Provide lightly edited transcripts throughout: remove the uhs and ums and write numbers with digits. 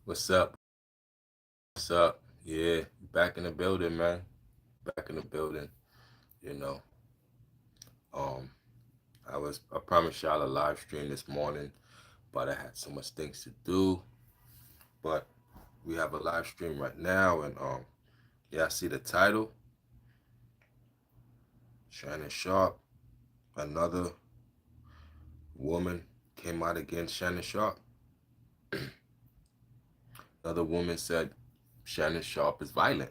What's up? What's up? Yeah, back in the building, man. Back in the building. You know, um, I promised y'all a live stream this morning, but I had so much things to do. But we have a live stream right now, and yeah, I see the title, Shannon Sharp. Another woman came out against Shannon Sharp. Another woman said Shannon Sharp is violent.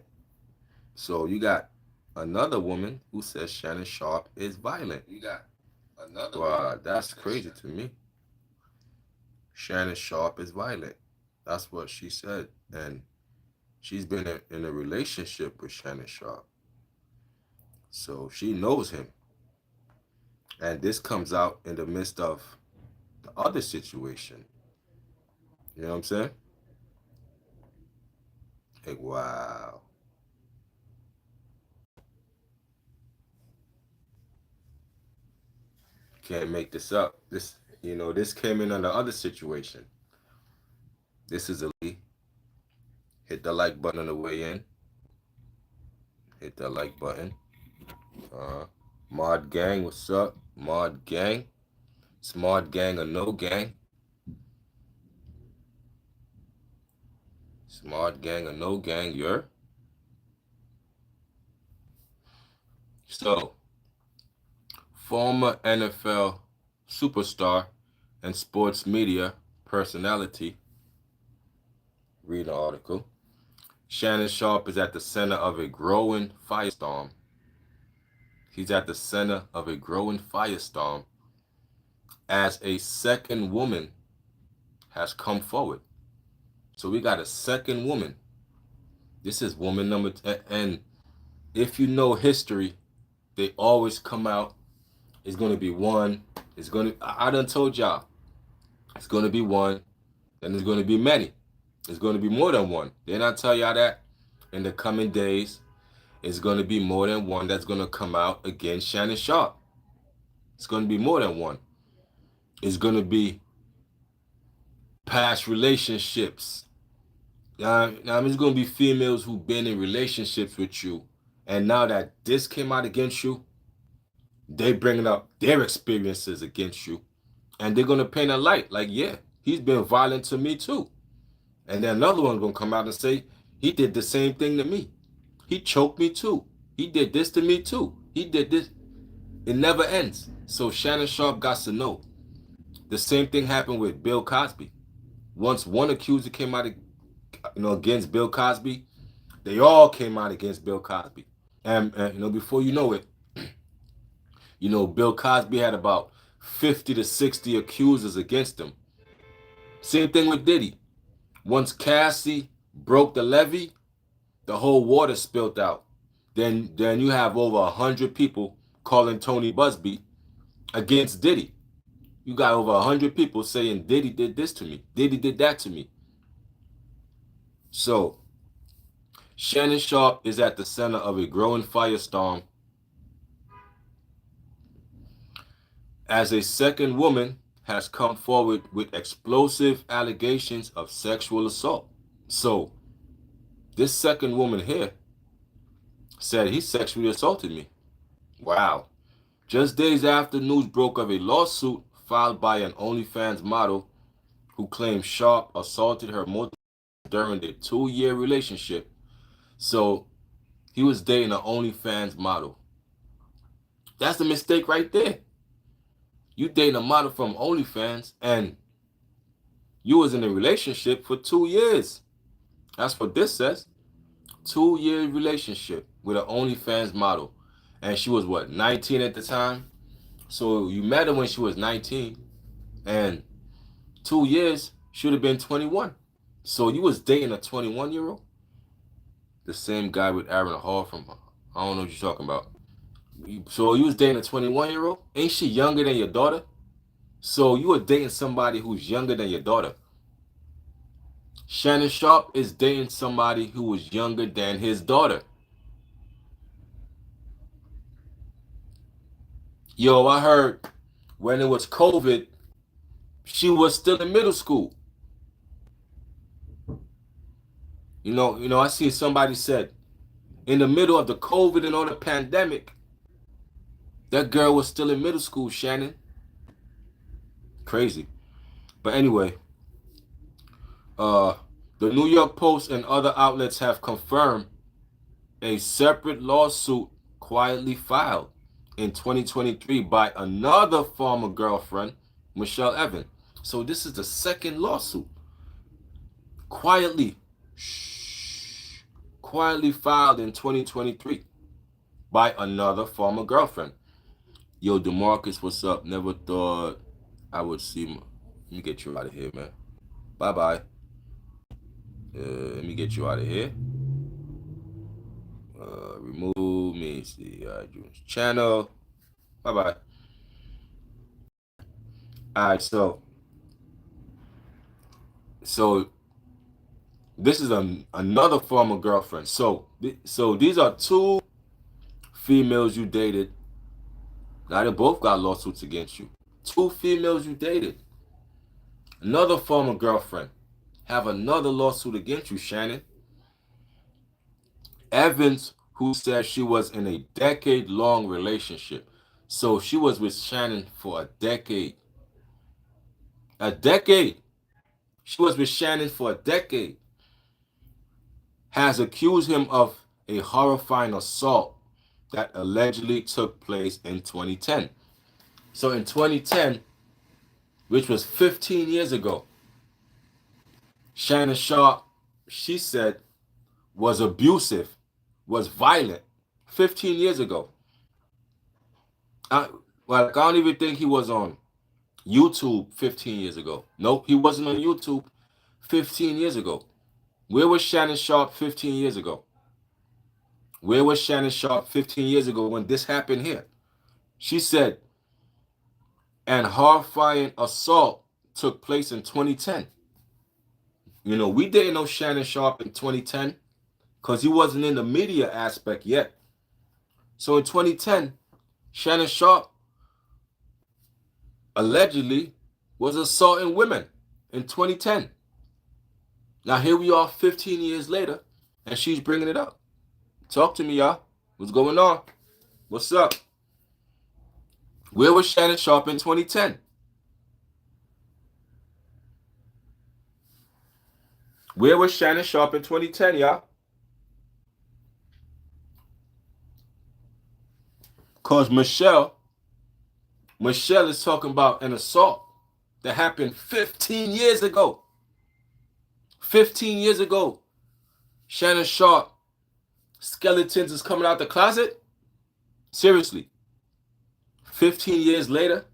So you got another woman who says Shannon Sharp is violent. You got another. Wow, that's crazy to me. Shannon Sharp is violent. That's what she said. And she's been in a relationship with Shannon Sharp. So she knows him. And this comes out in the midst of the other situation. You know what I'm saying? Like, wow. Can't make this up. This came in on the other situation. This is a hit the like button on the way in. Hit that like button. Mod Gang, what's up? Mod Gang. Smart Gang or no gang? Smart Gang or no gang, you're? So, former NFL superstar and sports media personality, read the article. Shannon Sharp is at the center of a growing firestorm. He's at the center of a growing firestorm as a second woman has come forward. So we got a second woman. This is woman number 10. And if you know history, they always come out. It's going to be one. I done told y'all. It's going to be one. Then there's going to be many. It's going to be more than one. Then I tell y'all that in the coming days, it's going to be more than one that's going to come out against Shannon Sharp. It's going to be more than one. It's going to be past relationships. Now, it's going to be females who've been in relationships with you. And now that this came out against you, they bringing up their experiences against you. And they're going to paint a light. Like, yeah, he's been violent to me too. And then another one's going to come out and say, he did the same thing to me. He choked me too. He did this to me too. He did this. It never ends. So Shannon Sharp got to know. The same thing happened with Bill Cosby. Once one accuser came out, against Bill Cosby, they all came out against Bill Cosby. And before you know it, Bill Cosby had about 50 to 60 accusers against him. Same thing with Diddy. Once Cassie broke the levee, the whole water spilled out. Then you have over 100 people calling Tony Busby against Diddy. You got over 100 people saying Diddy did this to me. Diddy did that to me. So, Shannon Sharp is at the center of a growing firestorm as a second woman has come forward with explosive allegations of sexual assault. So, this second woman here said he sexually assaulted me. Wow. Just days after news broke of a lawsuit filed by an OnlyFans model who claimed Sharp assaulted her multiple times during their 2-year relationship. So he was dating an OnlyFans model. That's the mistake right there. You dating a model from OnlyFans and you was in a relationship for 2 years. That's what this says. 2-year relationship with an OnlyFans model. And she was what, 19 at the time? So you met her when she was 19. And 2 years should have been 21. So you was dating a 21-year-old? The same guy with Aaron Hall from, I don't know what you're talking about. So you was dating a 21-year-old? Ain't she younger than your daughter? So you were dating somebody who's younger than your daughter. Shannon Sharp is dating somebody who was younger than his daughter. Yo, I heard when it was COVID, she was still in middle school. I see somebody said in the middle of the COVID and all the pandemic, that girl was still in middle school, Shannon. Crazy. But anyway, the New York Post and other outlets have confirmed a separate lawsuit quietly filed in 2023 by another former girlfriend, Michelle Evans. So this is the second lawsuit. Quietly filed in 2023 by another former girlfriend. Yo, DeMarcus, what's up? Never thought I would see my... Let me get you out of here, man. Bye-bye. Let me get you out of here. Remove me. See, channel. Bye-bye. All right, so this is another former girlfriend. So these are two females you dated. Now they both got lawsuits against you. Two females you dated. Another former girlfriend have another lawsuit against you, Shannon. Evans, who said she was in a decade-long relationship. So she was with Shannon for a decade. A decade. She was with Shannon for a decade. Has accused him of a horrifying assault that allegedly took place in 2010. So in 2010, which was 15 years ago, Shannon Sharpe, she said, was abusive, was violent 15 years ago. I don't even think he was on YouTube 15 years ago. Nope, he wasn't on YouTube 15 years ago. Where was Shannon Sharpe 15 years ago? Where was Shannon Sharpe 15 years ago when this happened here? She said, an horrifying assault took place in 2010. We didn't know Shannon Sharpe in 2010 because he wasn't in the media aspect yet. So in 2010, Shannon Sharpe allegedly was assaulting women in 2010. Now here we are 15 years later, and she's bringing it up. Talk to me, y'all. What's going on? What's up? Where was Shannon Sharpe in 2010? Where was Shannon Sharpe in 2010, y'all? Because Michelle is talking about an assault that happened 15 years ago. 15 years ago. Shannon Sharpe, skeletons is coming out the closet? Seriously. 15 years later,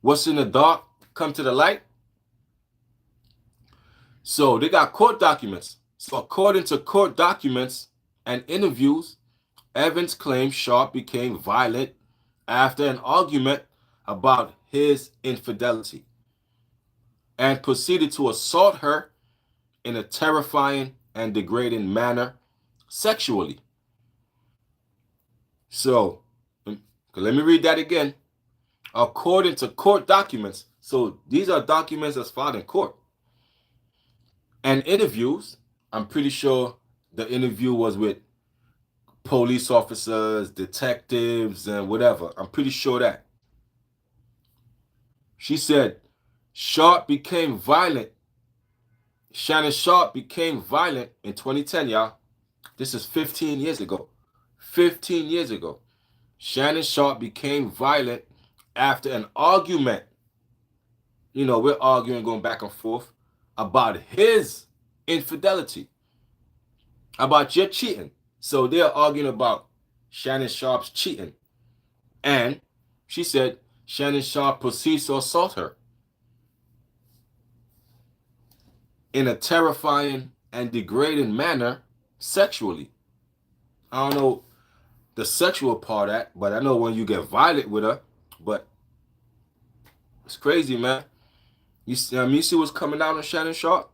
what's in the dark come to the light? So they got court documents. So according to court documents and interviews, Evans claims Sharpe became violent after an argument about his infidelity and proceeded to assault her in a terrifying and degrading manner sexually. So let me read that again. According to court documents, so these are documents that's filed in court, and interviews, I'm pretty sure the interview was with police officers, detectives, and whatever. I'm pretty sure that. She said, Sharpe became violent. Shannon Sharpe became violent in 2010, y'all. This is 15 years ago. 15 years ago. Shannon Sharpe became violent after an argument. We're arguing, going back and forth about his infidelity, about your cheating. So they're arguing about Shannon Sharpe's cheating. And she said Shannon Sharpe proceeds to assault her in a terrifying and degrading manner sexually. I don't know the sexual part of that, but I know when you get violent with her, but it's crazy, man. You see what's coming out on Shannon Sharpe?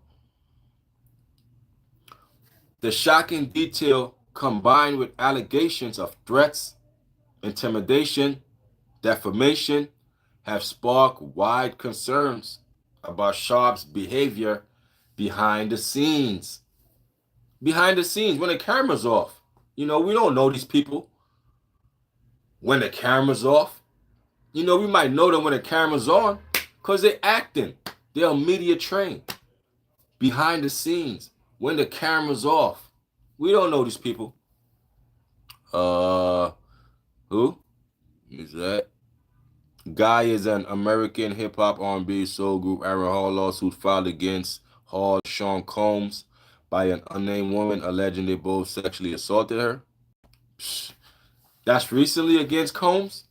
The shocking detail combined with allegations of threats, intimidation, defamation have sparked wide concerns about Sharpe's behavior behind the scenes. behind the scenes when the camera's off. You know, we don't know these people when the camera's off. You know, we might know them when the camera's on because they're acting. They're media trained. Behind the scenes when the camera's off. We don't know these people. Who is that? Guy is an American hip hop R&B soul group. Aaron Hall lawsuit filed against Hall Sean Combs by an unnamed woman alleging they both sexually assaulted her. Psh, that's recently against Combs.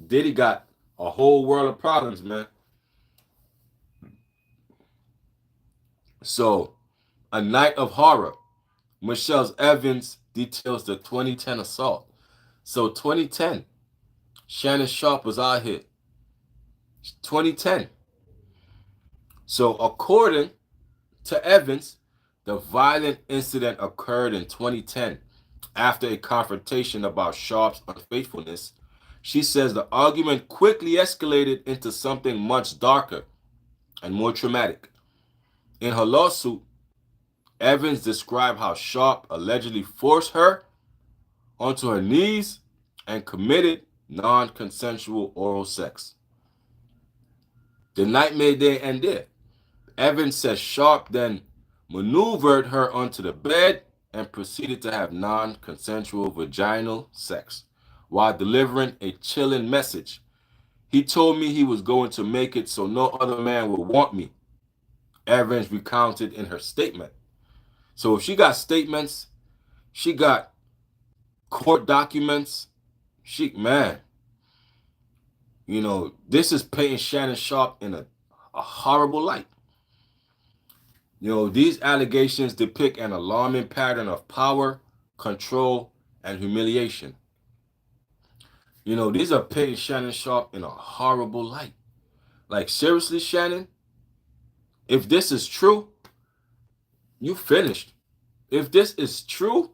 Diddy got a whole world of problems, man. So, A Night of Horror. Michelle Evans details the 2010 assault. So 2010, Shannon Sharpe was out here. 2010. So according to Evans, the violent incident occurred in 2010 after a confrontation about Sharpe's unfaithfulness. She says the argument quickly escalated into something much darker and more traumatic. In her lawsuit, Evans described how Sharpe allegedly forced her onto her knees and committed non-consensual oral sex. The night may then end there. Evans says Sharpe then maneuvered her onto the bed and proceeded to have non-consensual vaginal sex while delivering a chilling message. He told me he was going to make it so no other man would want me, Evans recounted in her statement. So if she got statements, she got court documents, man, you know, this is painting Shannon Sharpe in a horrible light. You know, these allegations depict an alarming pattern of power, control, and humiliation. You know, these are painting Shannon Sharpe in a horrible light. Like, seriously, Shannon, if this is true, you finished. If this is true,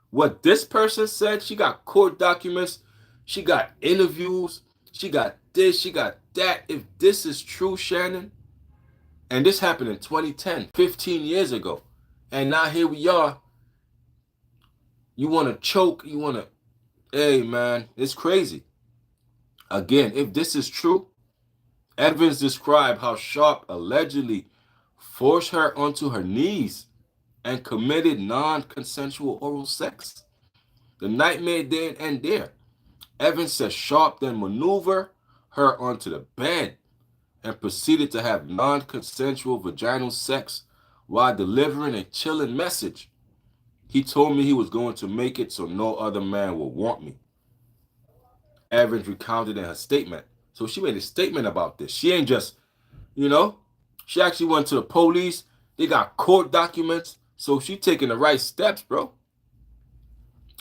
what this person said, she got court documents, she got interviews, she got this, she got that. If this is true, Shannon, and this happened in 2010, 15 years ago, and now here we are, you want to choke, you want to, hey, man, it's crazy. Again, if this is true, Evans described how Sharpe allegedly forced her onto her knees and committed non-consensual oral sex. The night may then end there. Evans says Sharpe then maneuvered her onto the bed and proceeded to have non-consensual vaginal sex while delivering a chilling message. He told me he was going to make it so no other man would want me, Evans recounted in her statement. So she made a statement about this. She ain't just, you know, she actually went to the police. They got court documents. So she taking the right steps, bro.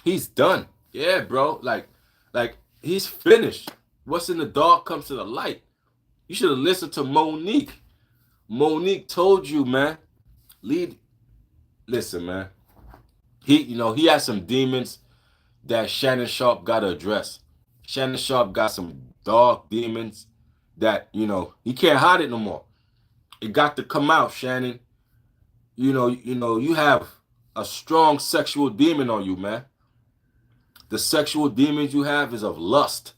He's done. Yeah, bro. Like he's finished. What's in the dark comes to the light. You should have listened to Monique. Monique told you, man. Listen, man. He has some demons that Shannon Sharpe got to address. Shannon Sharpe got some dark demons that, he can't hide it no more. It got to come out, Shannon. You have a strong sexual demon on you, man. The sexual demons you have is of lust.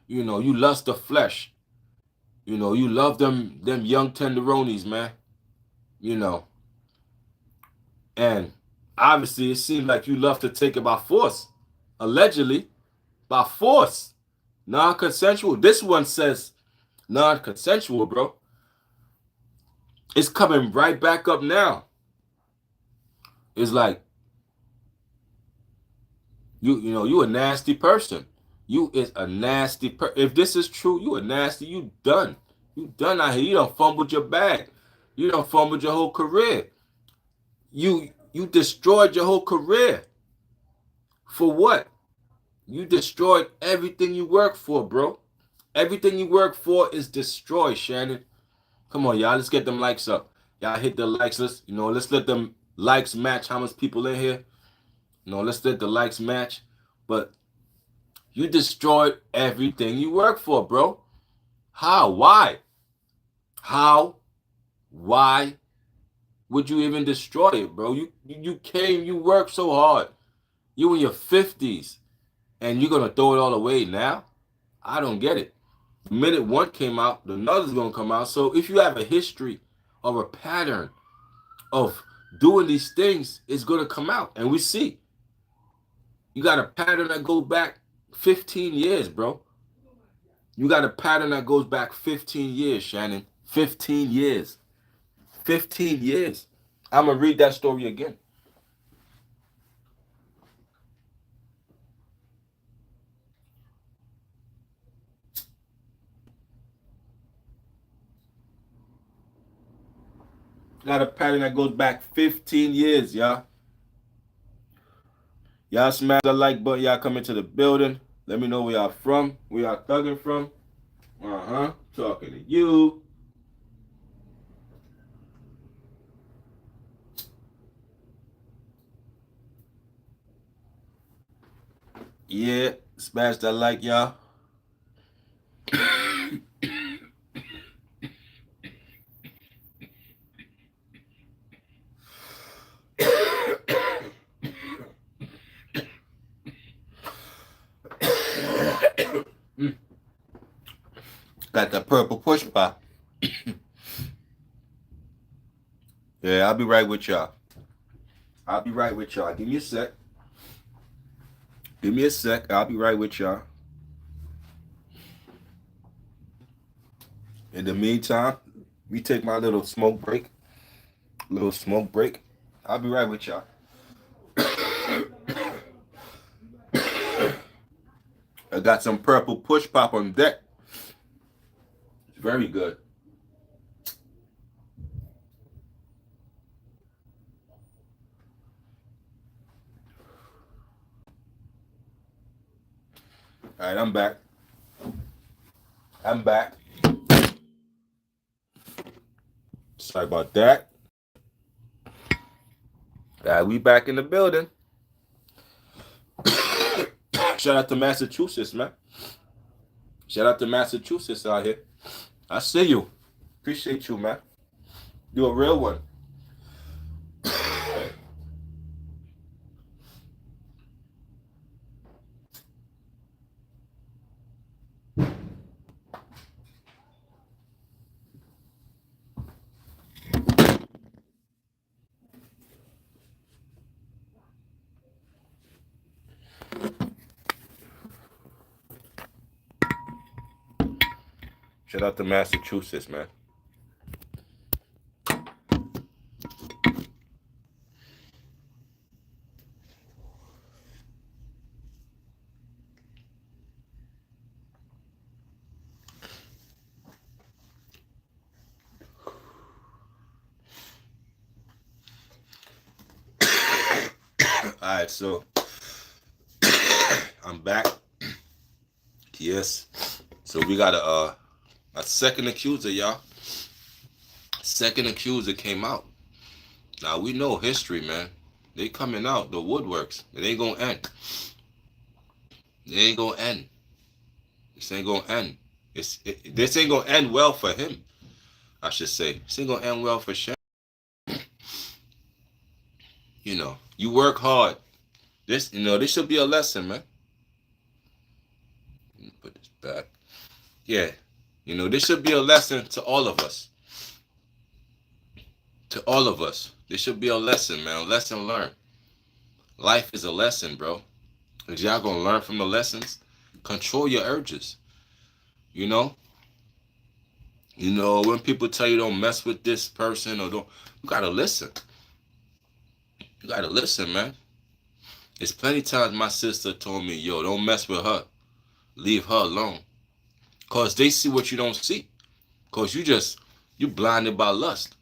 You lust the flesh. You love them young tenderonis, man. And obviously it seems like you love to take it by force. Allegedly, by force. Non-consensual. This one says non-consensual, bro. It's coming right back up now. It's like, you a nasty person. You is a nasty person. If this is true, you a nasty. You done. You done out here. You done fumbled your bag. You done fumbled your whole career. You destroyed your whole career. For what? You destroyed everything you worked for, bro. Everything you work for is destroyed, Shannon. Come on, y'all. Let's get them likes up. Y'all hit the likes. Let's let them likes match how much people in here. Let's let the likes match. But you destroyed everything you work for, bro. How? Why? How? Why? would you even destroy it, bro? You worked so hard. You in your 50s, and you're gonna throw it all away now? I don't get it. The minute one came out, the another's gonna come out. So if you have a history or a pattern of doing these things, it's gonna come out. And we see you got a pattern that goes back 15 years, bro. You got a pattern that goes back 15 years, Shannon. 15 years. 15 years. I'm gonna read that story again. Got a pattern that goes back 15 years, y'all. Y'all smash the like button. Y'all come into the building. Let me know where y'all from. Where y'all thugging from. Talking to you. Yeah. Smash that like, y'all. Got the purple push pop. Yeah, I'll be right with y'all. I'll be right with y'all. Give me a sec. Give me a sec. I'll be right with y'all. In the meantime, we take my little smoke break. Little smoke break. I'll be right with y'all. I got some purple push pop on deck. It's very good. All right, I'm back. I'm back. Sorry about that. We back in the building. Shout out to Massachusetts, man. Shout out to Massachusetts out here. I see you. Appreciate you, man. You a real one. Shout out to Massachusetts, man. All right, so I'm back. Yes. So we got a second accuser, y'all. Second accuser came out. Now we know history, man. They coming out the woodworks. It ain't gonna end. It ain't gonna end. This ain't gonna end. This ain't gonna end well for him. I should say. This ain't gonna end well for Shannon. You know, you work hard. This should be a lesson, man. Let me put this back. Yeah. This should be a lesson to all of us. To all of us. This should be a lesson, man. A lesson learned. Life is a lesson, bro. Is y'all gonna learn from the lessons? Control your urges. You know? When people tell you don't mess with this person or don't, you gotta listen. You gotta listen, man. There's plenty times my sister told me, yo, don't mess with her. Leave her alone. Cause they see what you don't see. Cause you blinded by lust.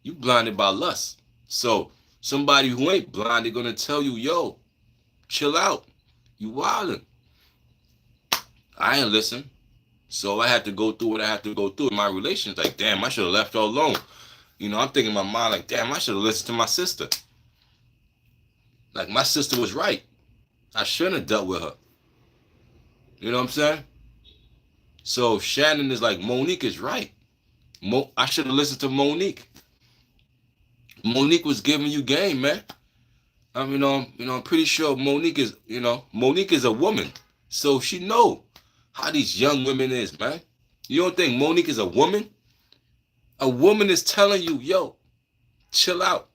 You blinded by lust. So somebody who ain't blind, they're gonna tell you, yo, chill out. You wildin'. I ain't listen. So I had to go through what I had to go through in my relations. Like, damn, I should have left her alone. I'm thinking in my mind, like, damn, I should have listened to my sister. Like, my sister was right. I shouldn't have dealt with her. You know what I'm saying? So Shannon is like, Monique is right. I should have listened to Monique. Monique was giving you game, man. I'm pretty sure Monique is a woman, so she know how these young women is, man. You don't think Monique is a woman? A woman is telling you, yo, chill out.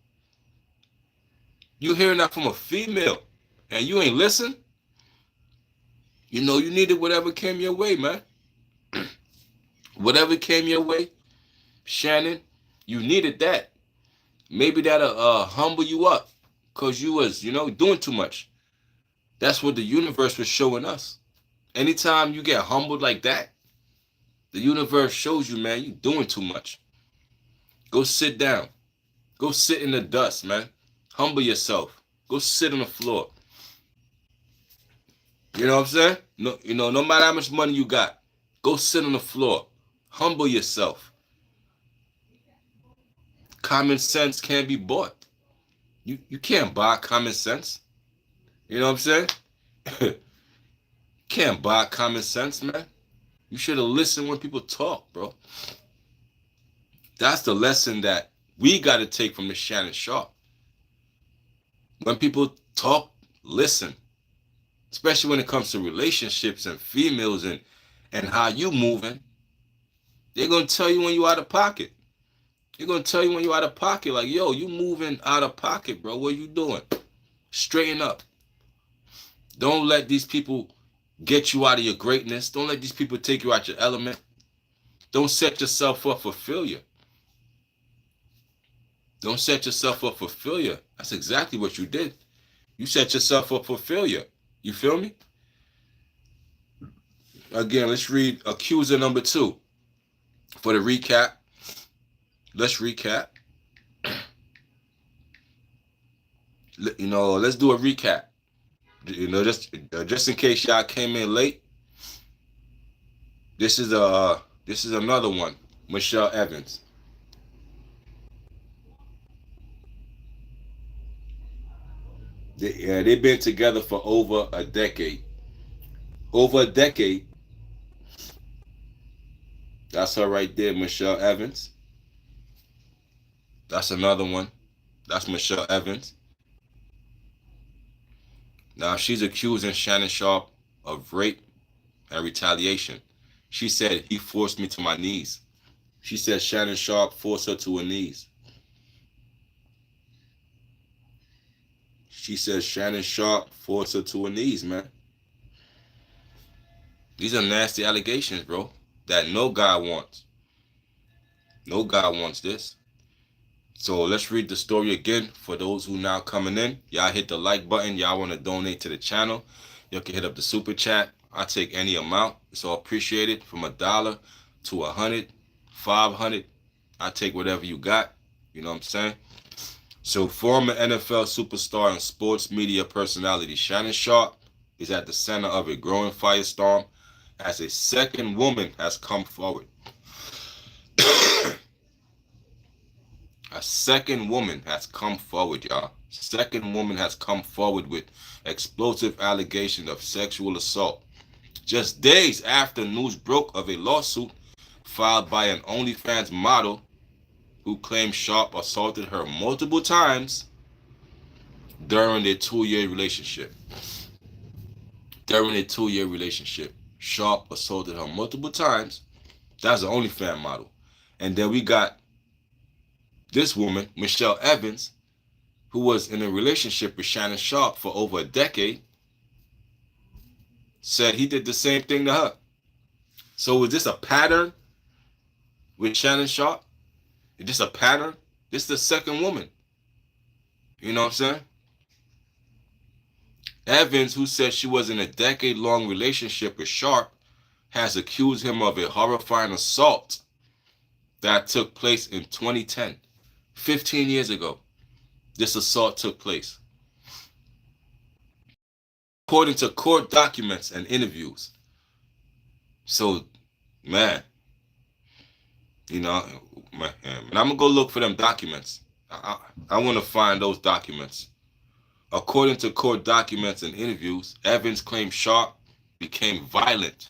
You hearing that from a female, and you ain't listen? You know you needed whatever came your way, man. Whatever came your way, Shannon, you needed that. Maybe that'll humble you up, cause you was, doing too much. That's what the universe was showing us. Anytime you get humbled like that, the universe shows you, man, you doing too much. Go sit down. Go sit in the dust, man. Humble yourself. Go sit on the floor. You know what I'm saying? No matter how much money you got, go sit on the floor. Humble yourself. Common sense can't be bought. You can't buy common sense. You know what I'm saying? Can't buy common sense, man. You should have listened when people talk, bro. That's the lesson that we got to take from the Shannon Sharpe. When people talk, listen. Especially when it comes to relationships and females and how you moving. They're going to tell you when you out of pocket. They're going to tell you when you out of pocket. Like, yo, you moving out of pocket, bro. What are you doing? Straighten up. Don't let these people get you out of your greatness. Don't let these people take you out your element. Don't set yourself up for failure. Don't set yourself up for failure. That's exactly what you did. You set yourself up for failure. You feel me? Again, let's read accuser number 2 for the recap. Let's recap. Let's do a recap. Just in case y'all came in late. This is another one, Michelle Evans. They've been together for over a decade. Over a decade. That's her right there, Michelle Evans. That's another one. That's Michelle Evans. Now, she's accusing Shannon Sharpe of rape and retaliation. She said, he forced me to my knees. She said Shannon Sharpe forced her to her knees. She says Shannon Sharpe forced her to her knees, man. These are nasty allegations, bro, that no guy wants. No guy wants this. So let's read the story again for those who now coming in. Y'all hit the like button. Y'all want to donate to the channel. You can hit up the super chat. I take any amount. It's all appreciated, from $1 to $100, $500. I take whatever you got. You know what I'm saying? So former NFL superstar and sports media personality Shannon Sharpe is at the center of a growing firestorm as a second woman has come forward. A second woman has come forward, y'all. Second woman has come forward with explosive allegations of sexual assault. Just days after news broke of a lawsuit filed by an OnlyFans model who claimed Sharpe assaulted her multiple times during their 2-year relationship. During a 2-year relationship, Sharpe assaulted her multiple times. That's an OnlyFans model. And then we got this woman, Michelle Evans, who was in a relationship with Shannon Sharpe for over a decade, said he did the same thing to her. So is this a pattern with Shannon Sharpe? Is this a pattern? This is the second woman. You know what I'm saying? Evans, who said she was in a decade-long relationship with Sharpe, has accused him of a horrifying assault that took place in 2010. 15 years ago, this assault took place. According to court documents and interviews. So, man, and I'm going to go look for them documents. I want to find those documents. According to court documents and interviews, Evans claimed Sharpe became violent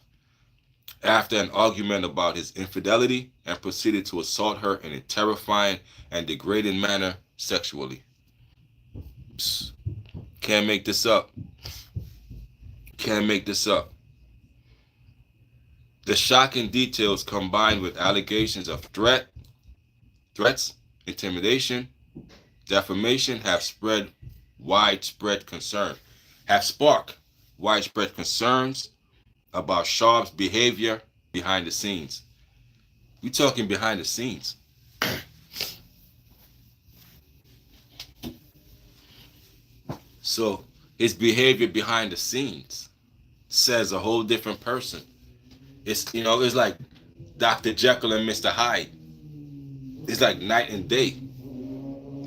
after an argument about his infidelity and proceeded to assault her in a terrifying and degrading manner sexually. Psst. Can't make this up. Can't make this up. The shocking details combined with allegations of threats, intimidation, defamation have sparked widespread concerns about Sharp's behavior behind the scenes. We're talking behind the scenes. So his behavior behind the scenes says a whole different person. It's like Dr. Jekyll and Mr. Hyde. It's like night and day.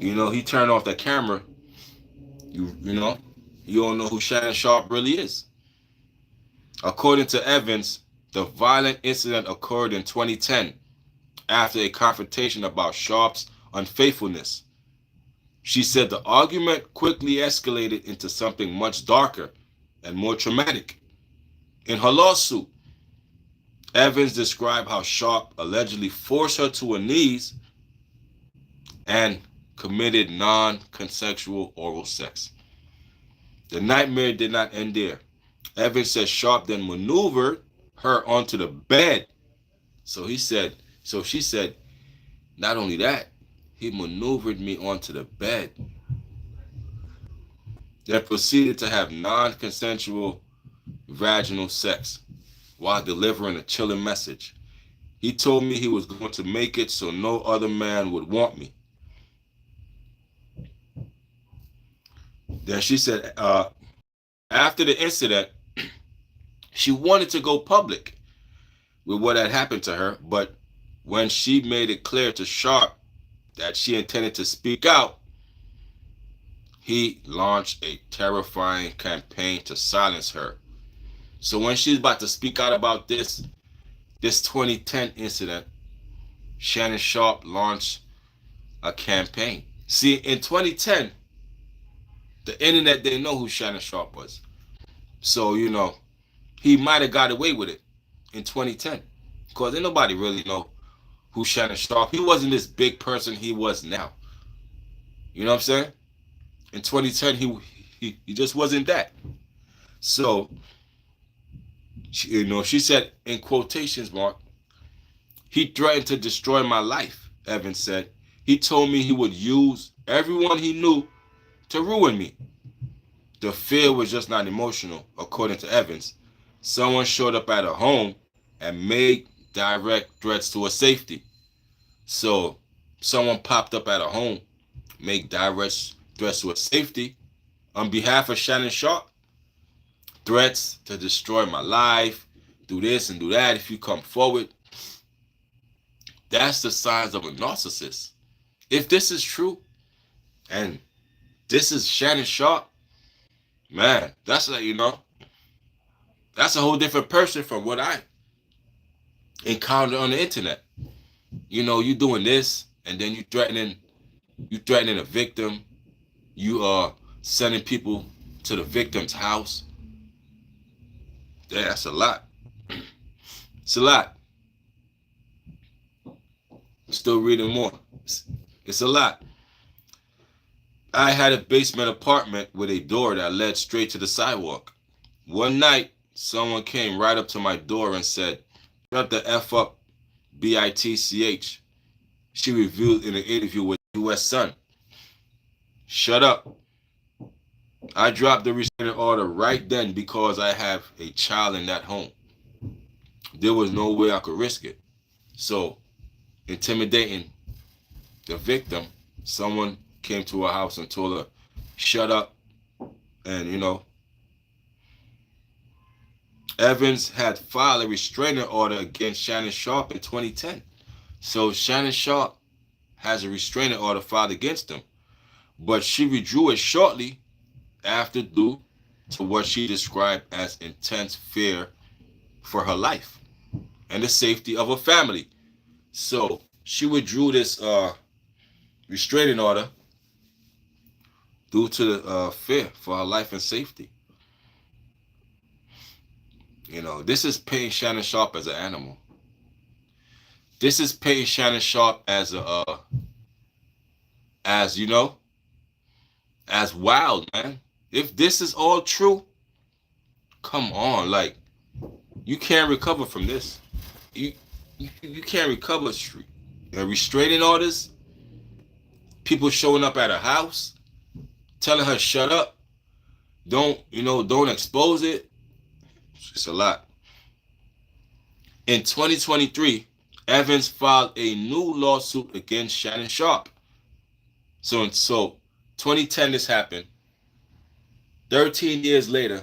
He turned off the camera. You don't know who Shannon Sharpe really is. According to Evans, the violent incident occurred in 2010 after a confrontation about Sharpe's unfaithfulness. She said the argument quickly escalated into something much darker and more traumatic. In her lawsuit, Evans described how Sharpe allegedly forced her to her knees and committed non-consensual oral sex. The nightmare did not end there. Evans said Sharpe then maneuvered her onto the bed. So she said, not only that, he maneuvered me onto the bed. Then proceeded to have non-consensual vaginal sex while delivering a chilling message. He told me he was going to make it so no other man would want me. Then she said, after the incident, she wanted to go public with what had happened to her, but when she made it clear to Sharpe that she intended to speak out, he launched a terrifying campaign to silence her. So when she's about to speak out about this 2010 incident, Shannon Sharpe launched a campaign. See, in 2010, the internet didn't know who Shannon Sharpe was. So, he might have got away with it in 2010. Because ain't nobody really know who Shannon Sharpe. He wasn't this big person he was now. You know what I'm saying? In 2010, he just wasn't that. So, she said, in quotations mark, he threatened to destroy my life, Evans said. He told me he would use everyone he knew to ruin me. The fear was just not emotional, according to Evans. Someone showed up at her home and made direct threats to her safety. So someone popped up at her home, made direct threats to her safety on behalf of Shannon Sharpe. Threats to destroy my life, do this and do that if you come forward. That's the signs of a narcissist. If this is true, and this is Shannon Sharpe, man, that's that's a whole different person from what I encountered on the internet. You doing this, and then you threatening a victim. You are sending people to the victim's house. Yeah, that's a lot. It's a lot. Still reading more. It's a lot. I had a basement apartment with a door that led straight to the sidewalk. One night, someone came right up to my door and said, "Shut the F up, BITCH." She revealed in an interview with U.S. Sun. Shut up. I dropped the restraining order right then because I have a child in that home. There was no way I could risk it. So, intimidating the victim, someone came to her house and told her, shut up. And, Evans had filed a restraining order against Shannon Sharpe in 2010. So Shannon Sharpe has a restraining order filed against him. But she withdrew it shortly after due to what she described as intense fear for her life and the safety of her family. So she withdrew this restraining order due to the fear for her life and safety. This is painting Shannon Sharpe as an animal. This is painting Shannon Sharpe as as, you know, as wild, man. If this is all true, come on, like, you can't recover from this. You can't recover. Restraining orders, people showing up at her house, telling her shut up, don't expose it. It's a lot. In 2023, Evans filed a new lawsuit against Shannon Sharpe. So 2010 this happened. 13 years later,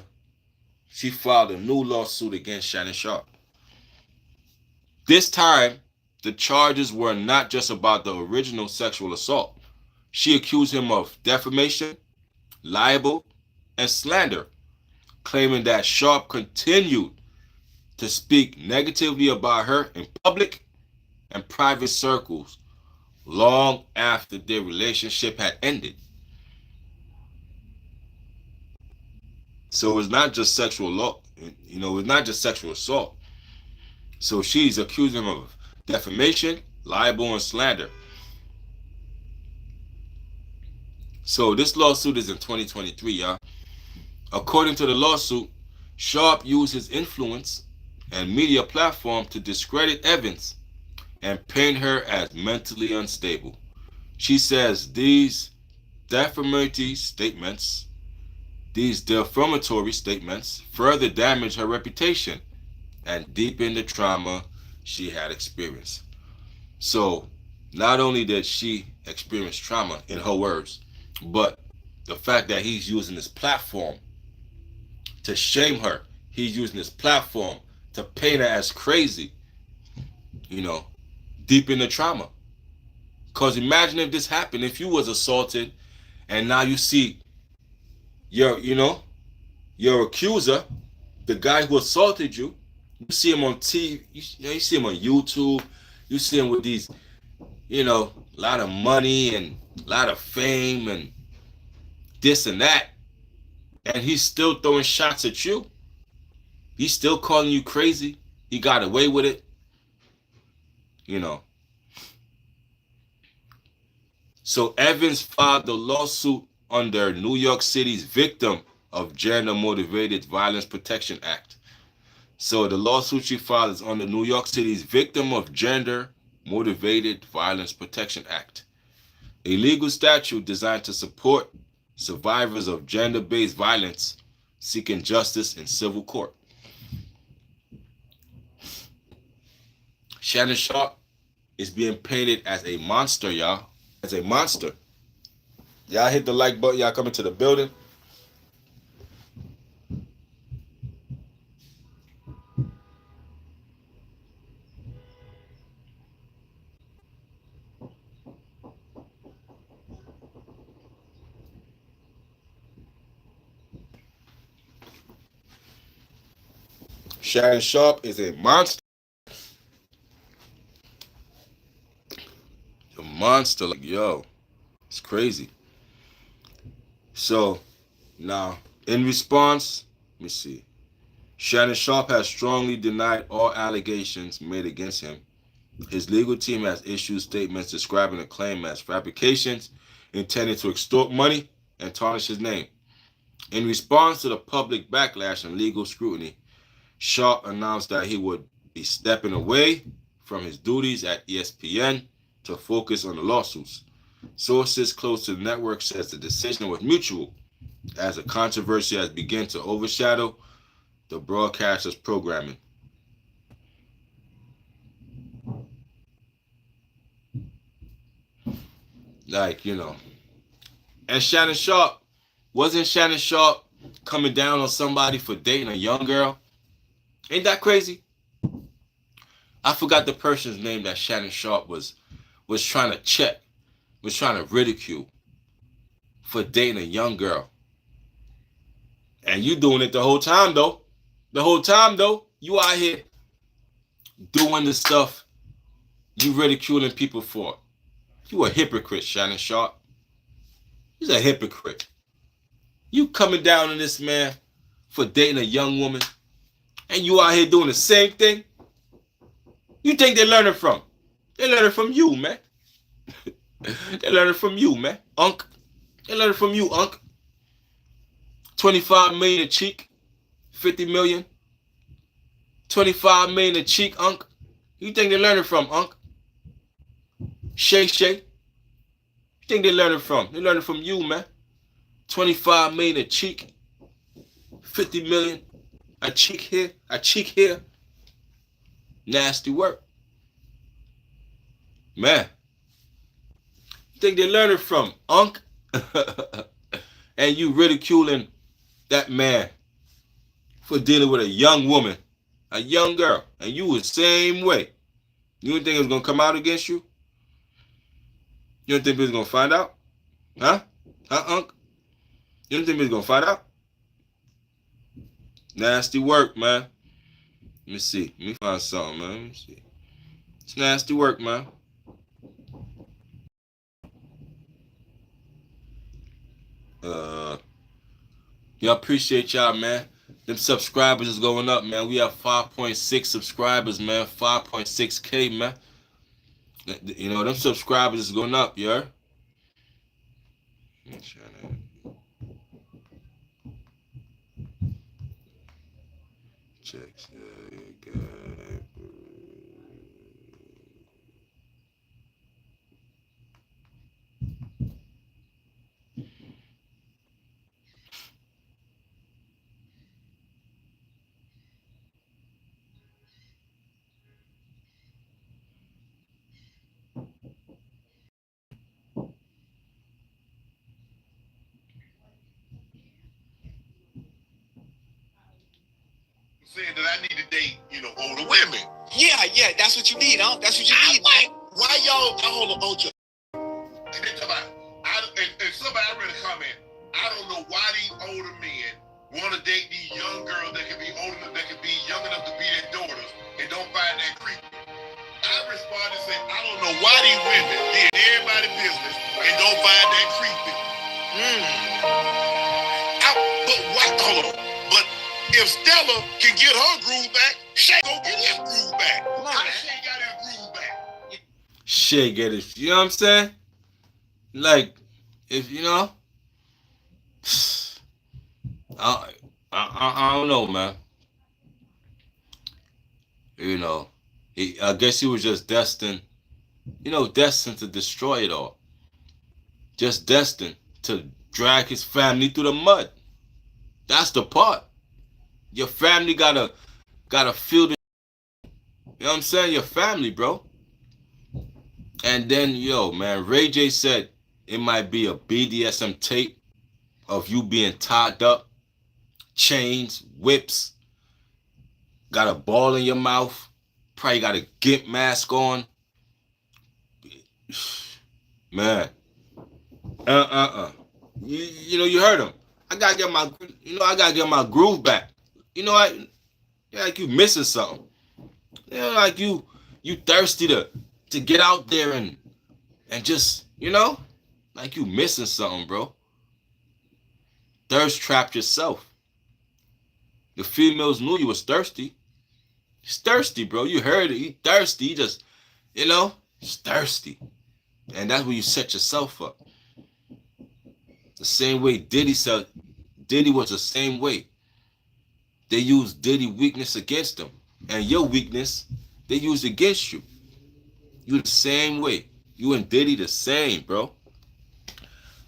she filed a new lawsuit against Shannon Sharpe. This time, the charges were not just about the original sexual assault. She accused him of defamation, libel, and slander, claiming that Sharpe continued to speak negatively about her in public and private circles long after their relationship had ended. So it's not just sexual law, it's not just sexual assault. So she's accusing him of defamation, libel, and slander. So this lawsuit is in 2023, y'all. According to the lawsuit, Sharpe used his influence and media platform to discredit Evans and paint her as mentally unstable. She says these defamatory statements further damage her reputation and deepen the trauma she had experienced. So not only did she experience trauma, in her words, but the fact that he's using this platform to shame her, he's using this platform to paint her as crazy, deepen the trauma. Because imagine if this happened, if you was assaulted and now you see your accuser, the guy who assaulted you, you see him on TV, you see him on YouTube, you see him with these, a lot of money and a lot of fame and this and that, and he's still throwing shots at you. He's still calling you crazy. He got away with it. So Evans filed the lawsuit under New York City's Victim of Gender-Motivated Violence Protection Act. So the lawsuit she filed is under New York City's Victim of Gender-Motivated Violence Protection Act, a legal statute designed to support survivors of gender-based violence seeking justice in civil court. Shannon Sharpe is being painted as a monster, y'all. As a monster. Y'all hit the like button. Y'all coming to the building. Shannon Sharpe is a monster. A monster, like, yo, it's crazy. So now, in response, let me see. Shannon Sharpe has strongly denied all allegations made against him. His legal team has issued statements describing the claim as fabrications intended to extort money and tarnish his name. In response to the public backlash and legal scrutiny, Sharpe announced that he would be stepping away from his duties at ESPN to focus on the lawsuits. Sources close to the network says the decision was mutual, as the controversy has begun to overshadow the broadcaster's programming. And Shannon Sharpe, wasn't Shannon Sharpe coming down on somebody for dating a young girl? Ain't that crazy? I forgot the person's name that Shannon Sharpe was trying to check, was trying to ridicule for dating a young girl. And you doing it the whole time, though. The whole time, though, you out here doing the stuff you ridiculing people for. You a hypocrite, Shannon Sharpe. He's a hypocrite. You coming down on this man for dating a young woman, and you out here doing the same thing? You think they're learning from? They're learning from you, man. They learning from you, man. Unc. They learning from you, Unc. 25 million a cheek. 50 million. 25 million a cheek, Unc. You think they learning from, Unc? Shay Shay. You think they learning from? They learning from you, man. 25 million a cheek. 50 million a cheek here. A cheek here. Nasty work. Man. You think they learning from, Unc? And you ridiculing that man for dealing with a young woman, a young girl, and you the same way. You don't think it was gonna come out against you? You don't think we was gonna find out? Huh? Huh, Unc? You don't think we was gonna find out? Nasty work, man. Let me see. Let me find something, man. Let me see. It's nasty work, man. Y'all appreciate y'all, man. Them subscribers is going up, man. We have 5.6 subscribers, man. 5.6K, man. You know, them subscribers is going up, yeah? Check. Saying that I need to date, older women. Yeah, that's what you need, huh? That's what you need, man. Why y'all? Hold on, hold you. And they talk about, and somebody I read a comment. I don't know why these older men want to date these young girls that can be old enough, that can be young enough to be their daughters, and don't find that creepy. I responded saying, I don't know why these women did everybody's business and don't find that creepy. But why? Hold on. But if Stella can get her groove back, Shay go get his groove back. How Shay got his groove back? Shay get it. You know what I'm saying? Like, if you know, I don't know, man. You know, I guess he was just destined, destined to destroy it all. Just destined to drag his family through the mud. That's the part. Your family gotta feel the. You know what I'm saying? Your family, bro. And then, man, Ray J said it might be a BDSM tape of you being tied up, chains, whips, got a ball in your mouth, probably got a gimp mask on. Man. You heard him. I gotta get my groove back. Like you missing something. Like you thirsty to get out there and just, like you missing something, bro. Thirst trapped yourself. The females knew you was thirsty. He's thirsty, bro. You heard it. He thirsty. He just, he's thirsty. And that's where you set yourself up. The same way Diddy said, Diddy was the same way. They used Diddy's weakness against him. And your weakness, they used against you. You the same way. You and Diddy the same, bro.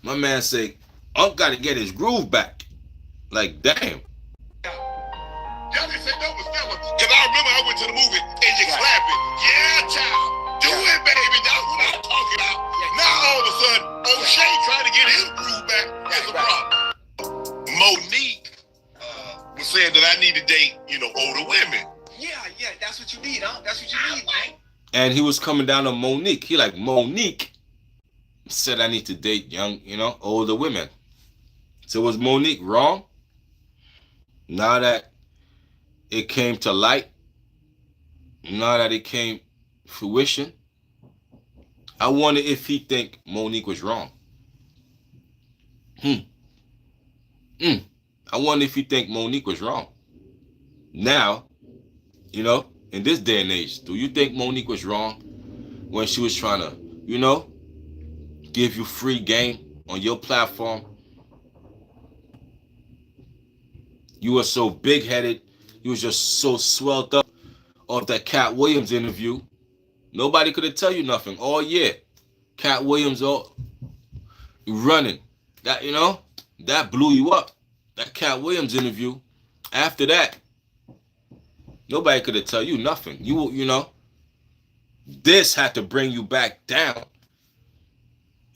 My man say, Unc got to get his groove back. Like, damn. Y'all didn't say no was Stella. Because I remember I went to the movie and you clapping. Yeah, child. Do it, baby. That's what I'm talking about. Now all of a sudden, O'Shea trying to get his groove back. That's a problem. Monique was saying that I need to date, older women. Yeah, that's what you need, huh? That's what you need, man. And he was coming down on Monique. He like, Monique said I need to date young, older women. So was Monique wrong? Now that it came to light, now that it came fruition, I wonder if he think Monique was wrong. I wonder if he think Monique was wrong. Now, in this day and age, do you think Monique was wrong when she was trying to, give you free game on your platform. You were so big-headed. You was just so swelled up off that Cat Williams interview. Nobody could have tell you nothing all year. Cat Williams all running. That, you know, that blew you up. That Cat Williams interview. After that, nobody could have tell you nothing. You know, this had to bring you back down.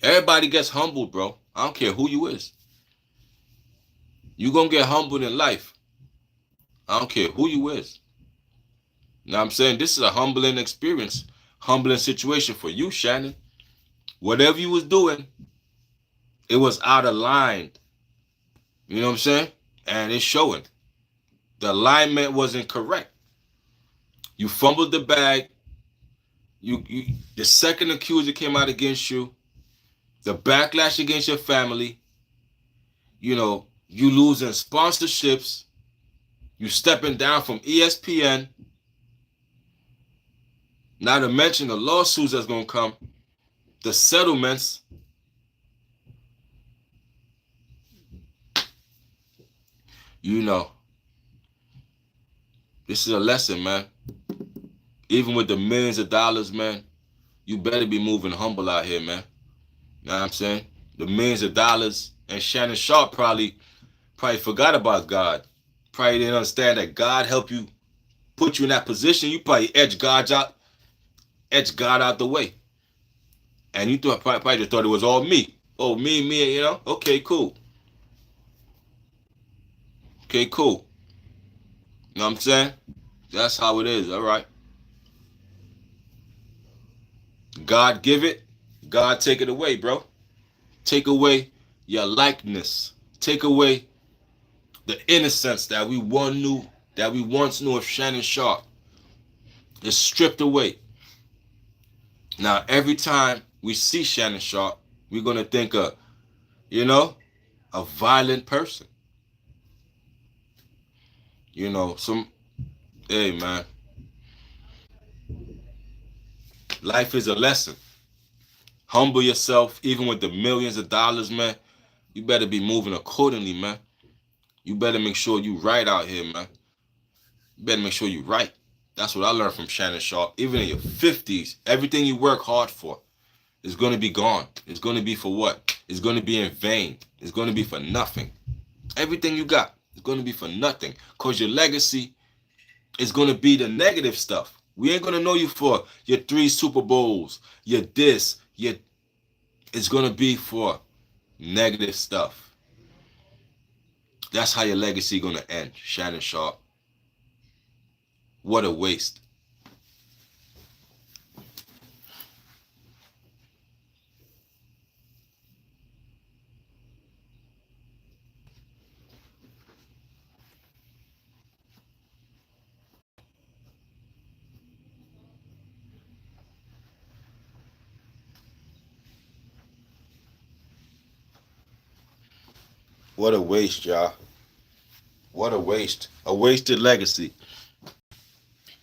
Everybody gets humbled, bro. I don't care who you is. You gonna get humbled in life. I don't care who you is. Now I'm saying this is a humbling experience, humbling situation for you, Shannon. Whatever you was doing, it was out of line. You know what I'm saying? And it's showing. The alignment wasn't correct. You fumbled the bag. The second accuser came out against you. The backlash against your family. You know, you losing sponsorships. You stepping down from ESPN. Not to mention the lawsuits that's gonna come, the settlements. You know, this is a lesson, man. Even with the millions of dollars, man, you better be moving humble out here, man. You know what I'm saying? The millions of dollars, and Shannon Sharpe probably forgot about God. Probably didn't understand that God helped you, put you in that position. You probably edge God out the way. And you probably just thought it was all me. Oh, me, you know? Okay, cool. Okay, cool. You know what I'm saying? That's how it is, all right? God give it, God take it away, bro. Take away your likeness. Take away the innocence that we once knew of Shannon Sharpe. It's stripped away. Now, every time we see Shannon Sharpe, we're going to think of, you know, a violent person. You know, hey, man. Life is a lesson. Humble yourself, even with the millions of dollars, man. You better be moving accordingly, man. You better make sure you right out here, man. You better make sure you right. That's what I learned from Shannon Sharpe. Even in your 50s, everything you work hard for is going to be gone. It's going to be for what? It's going to be in vain. It's going to be for nothing. Everything you got is going to be for nothing, because your legacy is going to be the negative stuff. We ain't going to know you for your 3 Super Bowls, your this, it's going to be for negative stuff. That's how your legacy going to end, Shannon Sharpe. What a waste. What a waste, y'all. What a waste. A wasted legacy.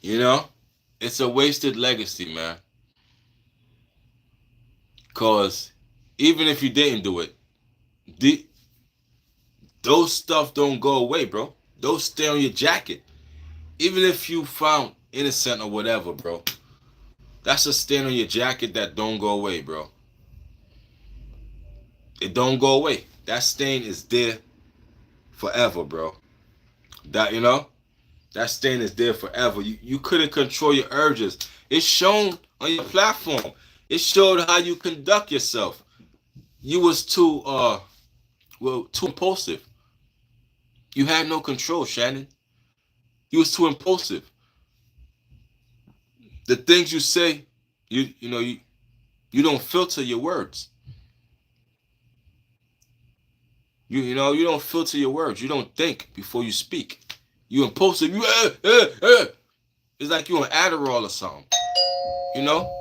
You know? It's a wasted legacy, man. Because even if you didn't do it, those stuff don't go away, bro. Those stay on your jacket. Even if you found innocent or whatever, bro. That's a stain on your jacket that don't go away, bro. It don't go away. That stain is there forever, bro. That, you know? That stain is there forever. You couldn't control your urges. It's shown on your platform. It showed how you conduct yourself. You was too impulsive. You had no control, Shannon. You was too impulsive. The things you say, you don't filter your words. You don't filter your words. You don't think before you speak. You impulsive. It's like you on Adderall or something. You know?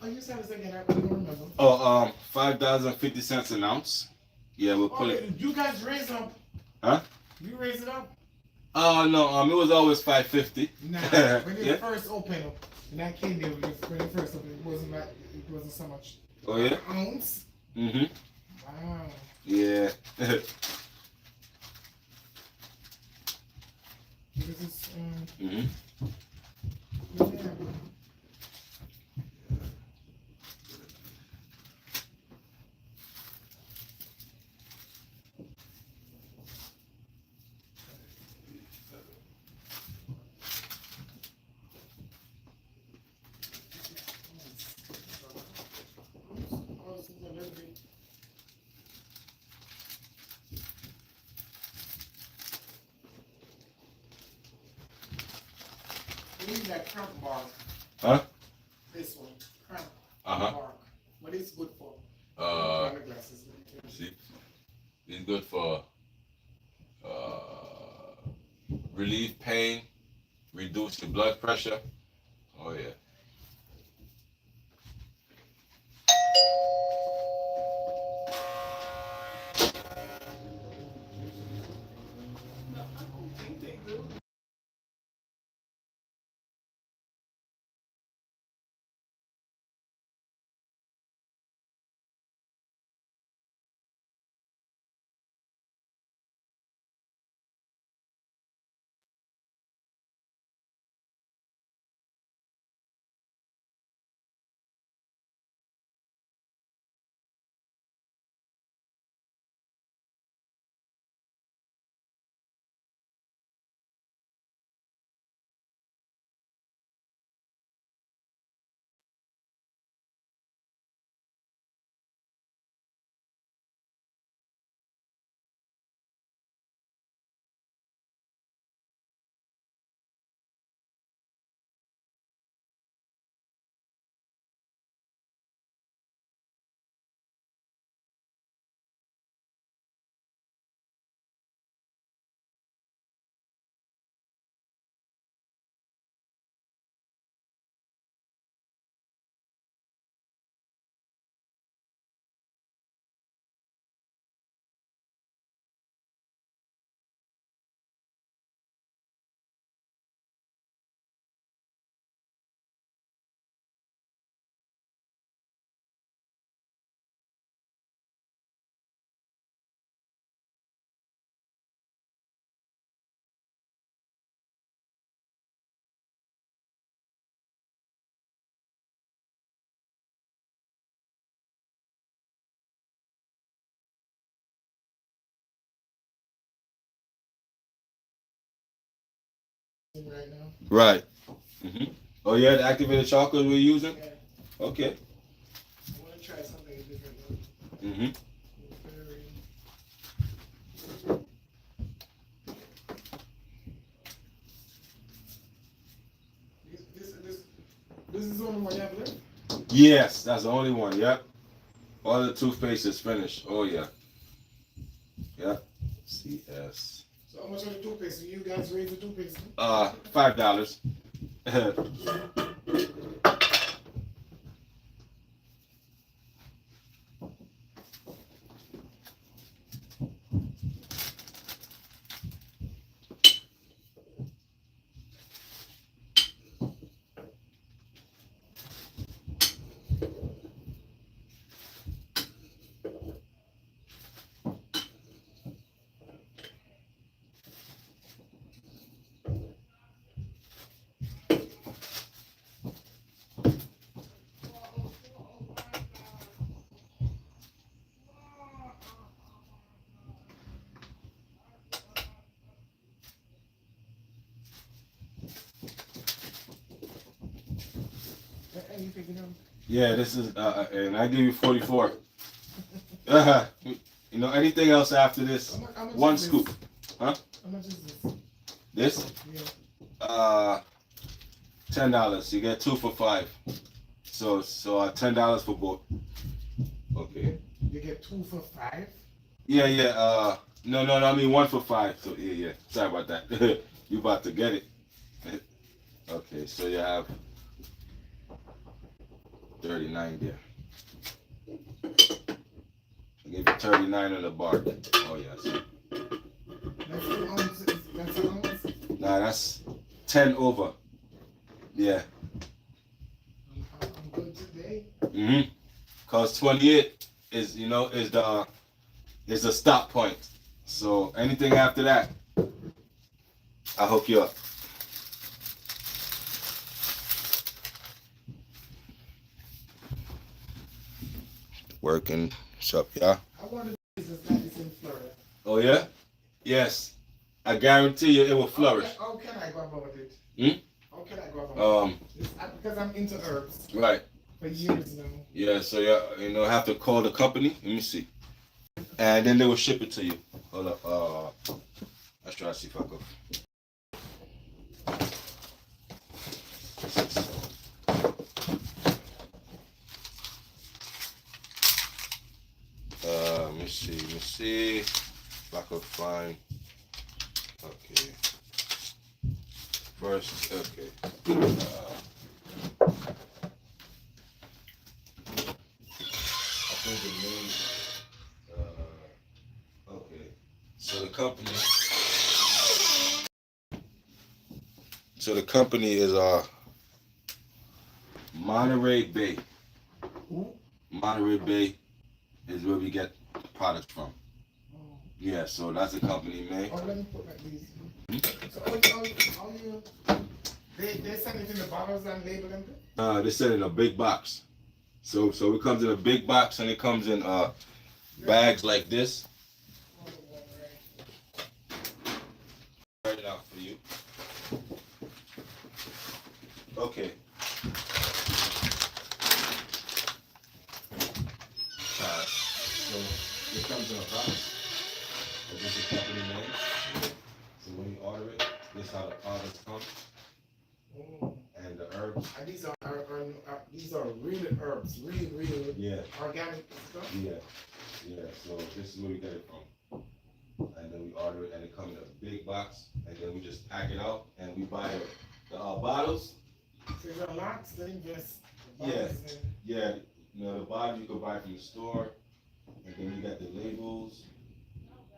you said it again. I don't remember. Oh, $5.50 an ounce. Yeah, we'll put it. You guys raise up. Huh? You raise it up. Oh no, it was always $5.50. Nah, when you first opened up, when I came there, when you first opened, it wasn't so much. Oh yeah. An ounce. Mm-hmm. Wow. Yeah. This is mm-hmm. Yeah. That cramp bark. Huh? This one, cramp bark. What is good for? See, it's good for relieve pain, reduce your blood pressure. Oh yeah. No, I don't think they do. Right now. Right. Mm-hmm. Oh yeah, the activated chocolate we're using. Yeah. Okay. I want to try something different. Mm-hmm. This is the only one you have left? Yes, that's the only one. Yep. All the toothpaste is finished. Oh yeah. Yep. CS. So how much are the toothpaste? You guys raise the toothpaste? $5. You picking them? Yeah, this is and I give you 44. You know, anything else after this? How much one is scoop. this? Huh? How much is this? This? Yeah. $10. You get 2 for $5. So $10 for both. Okay. You get 2 for $5? Yeah. No, I mean 1 for $5. So yeah. Sorry about that. You about to get it. Okay, so you have $39 there. I gave you 39 on the bar. Oh yes. That's 2 ounces. That's an ounce. Nah, that's 10 over. Yeah. I'm good today. Mm-hmm. Cause 28 is is the stop point. So anything after that, I'll hook you up. Working shop, yeah. I want to business like this in Florida. Oh yeah? Yes. I guarantee you it will flourish. How can I go about it? Hmm? How can I go about it? It's Because I'm into herbs right. for years now. Yeah, so have to call the company. Let me see. And then they will ship it to you. Hold up. Let's try to see if I go. Let me see if I can find. Okay. First, okay. I think the name. Okay. So the company is Monterey Bay. Who? Monterey Bay is where we get the products from. Oh. Yeah, so that's the company, man. Oh, let me put like these. So they send it in the bottles and label them? They send it in a big box. So it comes in a big box and it comes in bags like this. Write it out for you. Okay. So it comes in a box. This is the company name. So when you order it, this is how the products come. Oh. And the herbs. And these are real herbs, real Yeah. organic stuff. Yeah. So this is where we get it from. And then we order it and it comes in a big box and then we just pack it out and we buy the bottles. So there's a lot to invest. Yeah. The bottles you can buy from the store and then you got the labels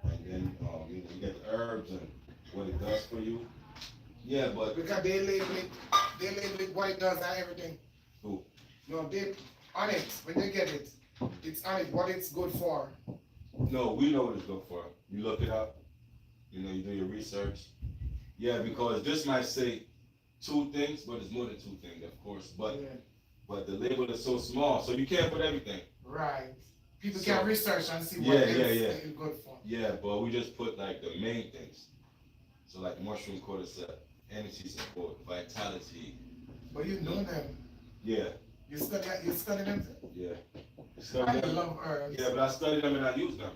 and then you get the herbs and what it does for you. Yeah, but because they label it what it does and everything. Who? No, they on it when they get it. It's on it what it's good for. No, we know what it's good for. You look it up. You do your research. Yeah, because this might say 2 things, but it's more than 2 things, of course. But the label is so small, so you can't put everything. Right. People can research and see what it's good for. Yeah, but we just put like the main things. So like mushroom cordyceps, energy support, vitality. But you know them. Yeah. You study them too? Yeah. I love herbs. Yeah, but I study them and I use them.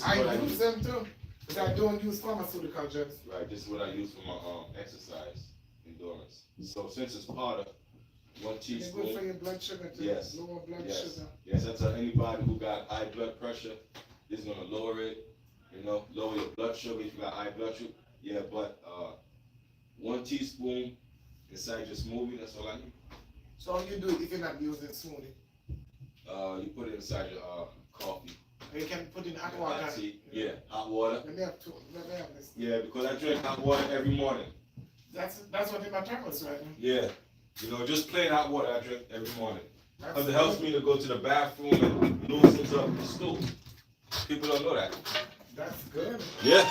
I use them too. But I don't use pharmaceutical drugs. Right, this is what I use for my exercise endurance. So since it's powder, 1 teaspoon. It's good for your blood sugar too. Yes. Lower blood sugar. Yes, I tell anybody who got high blood pressure, this is gonna lower it. Lower your blood sugar if you got high blood sugar. Yeah, but 1 teaspoon inside your smoothie, that's all I need. So how you do it if you're not using smoothie? You put it inside your coffee. Or you can put in hot water. Hot tea. Yeah, hot water. Let me have this. Yeah, because I drink hot water every morning. That's what in my thermos right now. Yeah. Just plain hot water I drink every morning. Because it helps me to go to the bathroom and loosens up the stool. People don't know that. That's good. Yeah.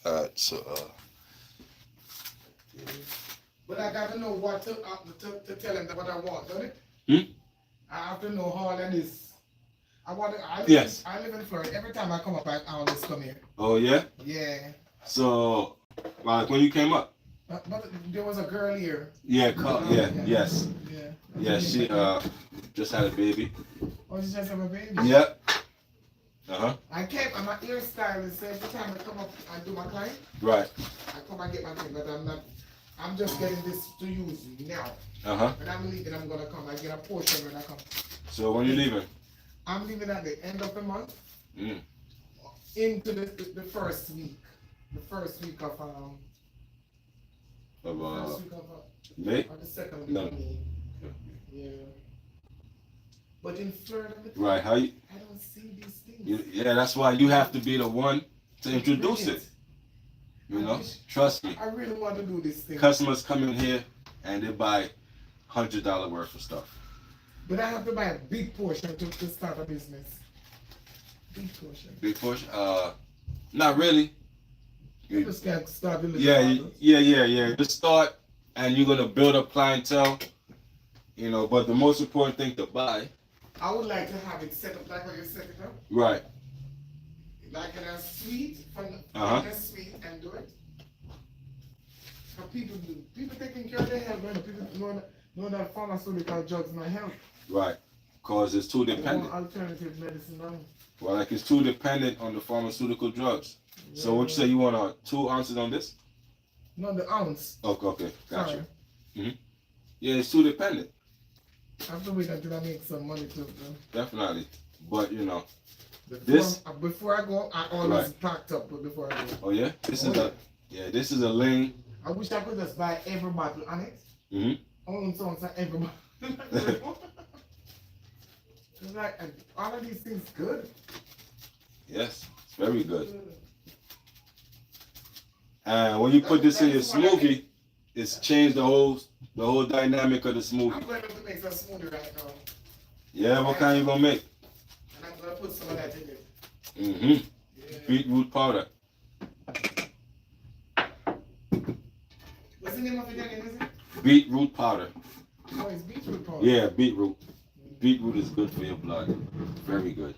Alright, so But I gotta know what to tell him what I want, don't it? I have to know all of this. I live in Florida. Every time I come up, I always come here. Oh yeah? Yeah. So like when you came up? But there was a girl here. Yes. Yeah. Yeah, she just had a baby. Oh, she just had a baby? Yep. I'm a hairstylist, so every time I come up and do my client, Right. I come and get my thing, but I'm not I'm just getting this to use now. When I'm leaving, I'm gonna come. I get a portion when I come. So when you leaving? I'm leaving at the end of the month. Into the first week. The first week of May? Or the second week of May. Yeah. But in Florida, right? How you? I don't see these things. Yeah, that's why you have to be the one to introduce it. You know, trust me. I really want to do this thing. Customers come in here and they buy $100 worth of stuff. But I have to buy a big portion to start a business. Big portion. Big portion? Not really. You just can't start with yeah. Just start, and you're gonna build up clientele. You know, but the most important thing to buy. I would like to have it set up like how you set it up. Right. Like in a suite, a suite, and do it. People taking care of their health, man. People know that pharmaceutical drugs not help. Right. Cause it's too dependent. Alternative medicine now. Well, like it's too dependent on the pharmaceutical drugs. Yeah. So what you say, you want 2 ounces on this? No, the ounce. Okay, gotcha. Yeah, it's too dependent. I have to wait until I make some money too, bro. Definitely. But you know, before I go, I always packed up before I go. Oh yeah? This is a lane. I wish I could just buy every bottle on it. Own songs on every bottle. It's like all of these things good. Yes, it's very good. And when you put this in your smoothie, it's changed the whole dynamic of the smoothie. I'm going to make some smoothie right now. Yeah, what kind you gonna make? And I'm gonna put some of that in it. Yeah. Beetroot powder. What's the name of it again, is it? Beetroot powder. Oh, it's beetroot powder. Yeah, beetroot. Beetroot is good for your blood. Very good.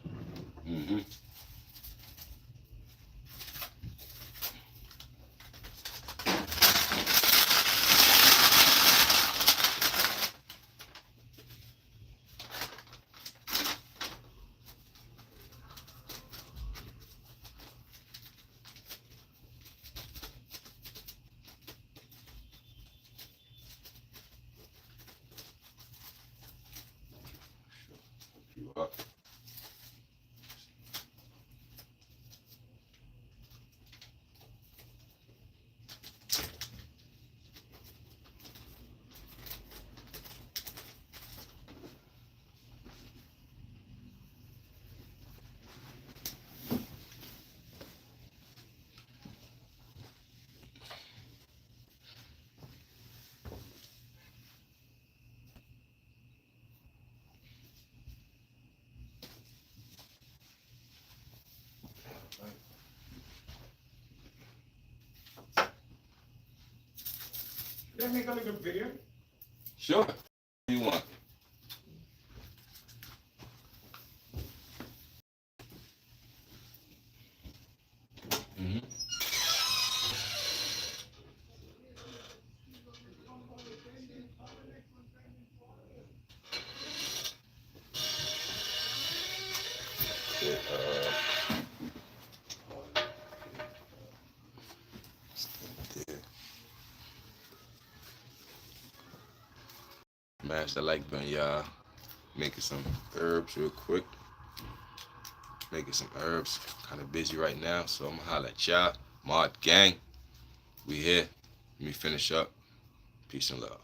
Can I make a little video? Sure. What do you want? Smash that like button, y'all. Making some herbs real quick. Making some herbs. Kind of busy right now, so I'm gonna holler at y'all. Mod gang. We here. Let me finish up. Peace and love.